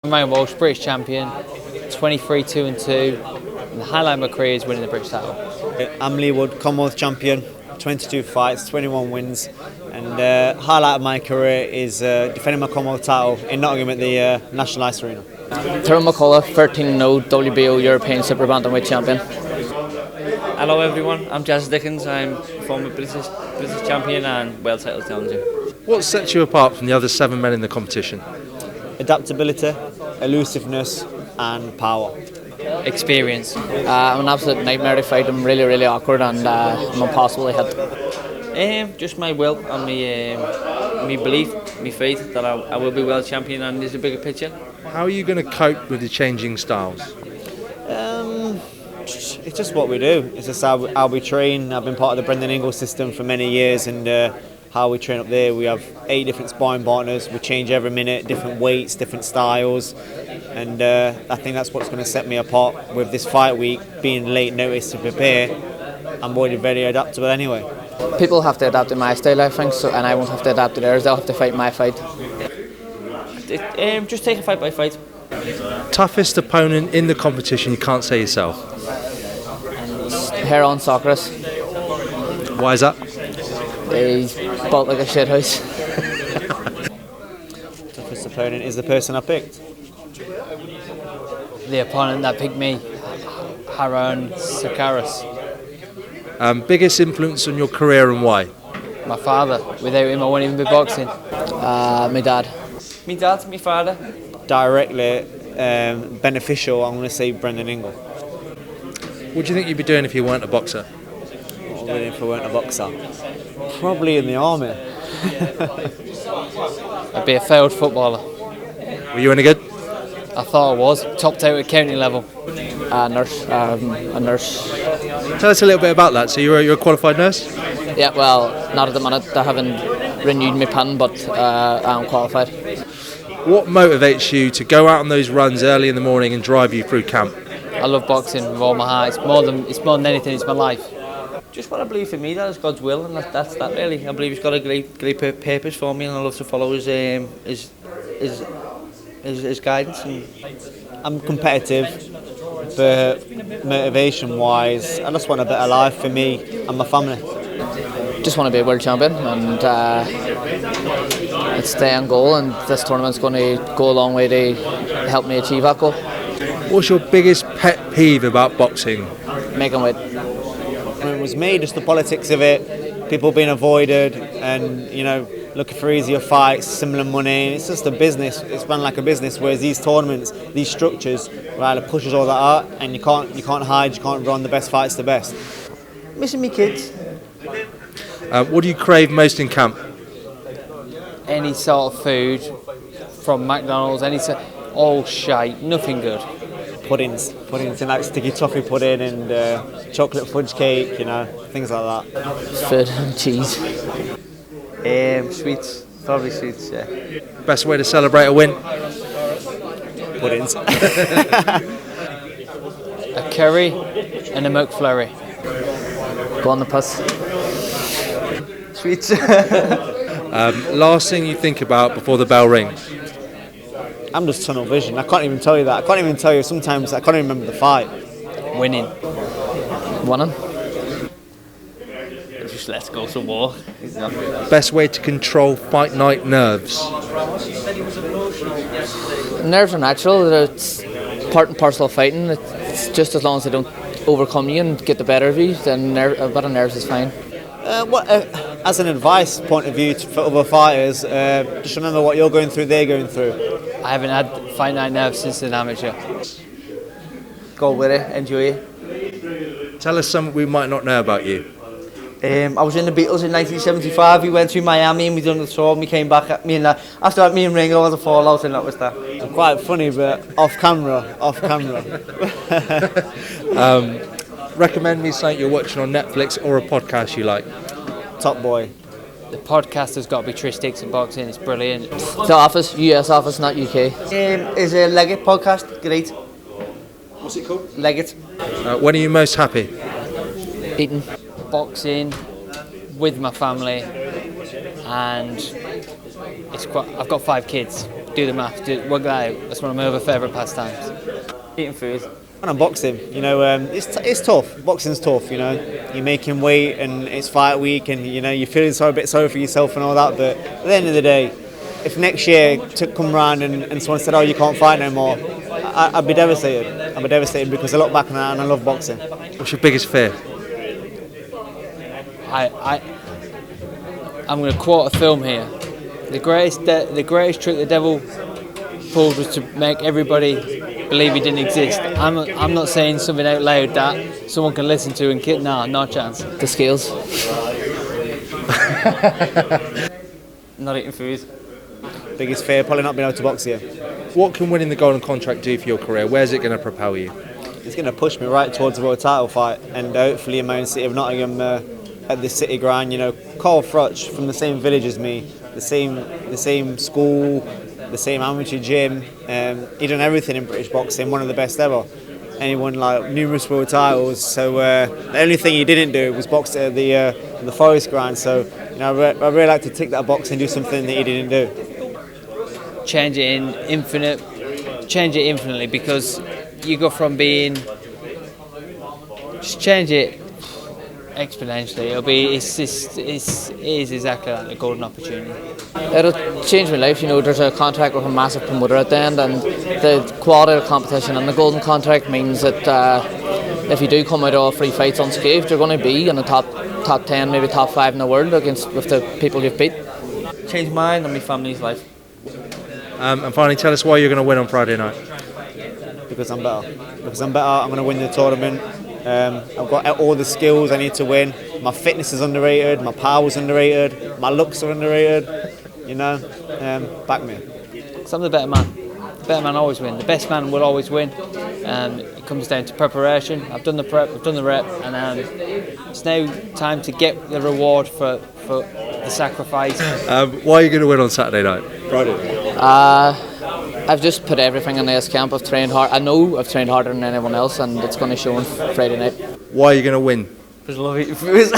Ryan Walsh, British champion, 23-2-2, and the highlight of my career is winning the British title. I'm Leigh Wood, Commonwealth champion, 22 fights, 21 wins, and highlight of my career is defending my Commonwealth title in Nottingham at the National Ice Arena. Tyrone McCullagh, 13-0 WBO European Super Bantamweight champion. Hello everyone, I'm Jazza Dickens. I'm former British champion and world title challenger. What sets you apart from the other 7 men in the competition? Adaptability, elusiveness and power. Experience. I'm an absolute nightmare to fight. I'm really awkward and I'm impossible to hit. Just my will and my belief, my faith that I will be world champion, and there's a bigger picture. How are you going to cope with the changing styles? It's just what we do. It's just how we train. I've been part of the Brendan Ingle system for many years, and how we train up there, we have 8 different sparring partners. We change every minute, different weights, different styles, and I think that's what's going to set me apart with this fight week. Being late notice to prepare, I'm already very adaptable anyway. People have to adapt to my style, I think, and I won't have to adapt to theirs. They'll have to fight my fight. Just take it fight by fight. Toughest opponent in the competition, you can't say yourself. Heron Socrates. Why is that? He's built like a shithouse. Toughest opponent is the person I picked. The opponent that picked me, Ryan Walsh. Biggest influence on your career and why? My father. Without him, I wouldn't even be boxing. My dad. My dad, my father. Directly beneficial, I'm going to say Brendan Ingle. What do you think you'd be doing if you weren't a boxer? What would I do if I weren't a boxer? Probably in the army. I'd be a failed footballer. Were you any good? I thought I was. Topped out at county level. A nurse. Tell us a little bit about that. So you're a qualified nurse? Yeah, well, not at the minute. I haven't renewed my PIN, but I'm qualified. What motivates you to go out on those runs early in the morning and drive you through camp? I love boxing with all my heart. It's more than anything. It's my life. Just what I believe for me, that is God's will, and that's that really. I believe He's got a great purpose for me, and I love to follow His guidance. And I'm competitive, but motivation-wise, I just want a better life for me and my family. Just want to be a world champion and stay on goal, and this tournament's going to go a long way to help me achieve that goal. What's your biggest pet peeve about boxing? Making weight. It was me, just the politics of it, people being avoided and, looking for easier fights, similar money. It's just a business. It's run like a business, whereas these tournaments, these structures, right, it pushes all that out, and you can't hide, you can't run the best fights the best. missing me kids. What do you crave most in camp? Any sort of food from McDonald's, all shite, nothing good. Puddings in like sticky toffee pudding and chocolate fudge cake, things like that. Food and cheese. Sweets, probably sweets, yeah. Best way to celebrate a win? Puddings. A curry and a McFlurry. Go on the puss. Sweets. Last thing you think about before the bell rings? I'm just tunnel vision. I can't even tell you that. I can't even tell you. Sometimes I can't even remember the fight. Winning. Winning. Just let's go some more. Best way to control fight night nerves? Nerves are natural. It's part and parcel of fighting. It's just as long as they don't overcome you and get the better of you, then a bit of nerves is fine. As an advice point of view for other fighters, just remember what you're going through, they're going through. I haven't had fight night nerves since an amateur. Go with it, enjoy it. Tell us something we might not know about you. I was in the Beatles in 1975. We went through Miami and we done the tour. And we came back at me and after that, me and Ringo had a fallout, and that was that. I'm quite funny, but off camera. Recommend me something you're watching on Netflix or a podcast you like. Top Boy. The podcast has got to be Trish Dixon Boxing. It's brilliant. The Office, US Office, not UK. Is a Leggett podcast. Great. What's it called? Leggett. When are you most happy? Eating. Boxing with my family, and I've got 5 kids, do the math, work that out. That's one of my other favourite pastimes. Eating food. And I'm boxing, it's tough. Boxing's tough, You're making weight and it's fight week, and you're feeling a bit sorry for yourself and all that. But at the end of the day, if next year to come round and someone said, "Oh, you can't fight no more," I'd be devastated. I'd be devastated because I look back on that and I love boxing. What's your biggest fear? I'm going to quote a film here. The greatest trick the devil pulled was to make everybody believe he didn't exist. I'm not saying something out loud that someone can listen to and kill. Nah, no chance. The scales. Not eating food. Biggest fear, probably not being able to box here. What can winning the golden contract do for your career? Where's it going to propel you? It's going to push me right towards the world title fight, and hopefully in my own city of Nottingham at the City Ground. Carl Frutch from the same village as me, the same school, the same amateur gym. He done everything in British boxing, one of the best ever. And he won numerous world titles. So the only thing he didn't do was box at the Forest Ground. So I really like to tick that box and do something that he didn't do. Change it infinitely, because you go from being, just change it exponentially. It is exactly like a golden opportunity. It'll change my life. There's a contract with a massive promoter at the end, and the quality of the competition and the golden contract means that if you do come out of 3 fights unscathed, you're going to be in the top 10, maybe top 5 in the world with the people you've beat. Changed mine and my family's life. And finally, tell us why you're going to win on Friday night. Because I'm better. I'm going to win the tournament. I've got all the skills I need to win. My fitness is underrated. My power's underrated. My looks are underrated. Back me. Because I'm the better man. The better man always wins. The best man will always win. It comes down to preparation. I've done the prep, I've done the rep, and it's now time to get the reward for the sacrifice. Why are you going to win on Saturday night? Friday. I've just put everything in this camp. I've trained hard. I know I've trained harder than anyone else, and it's going to show on Friday night. Why are you going to win? Because I love eating food.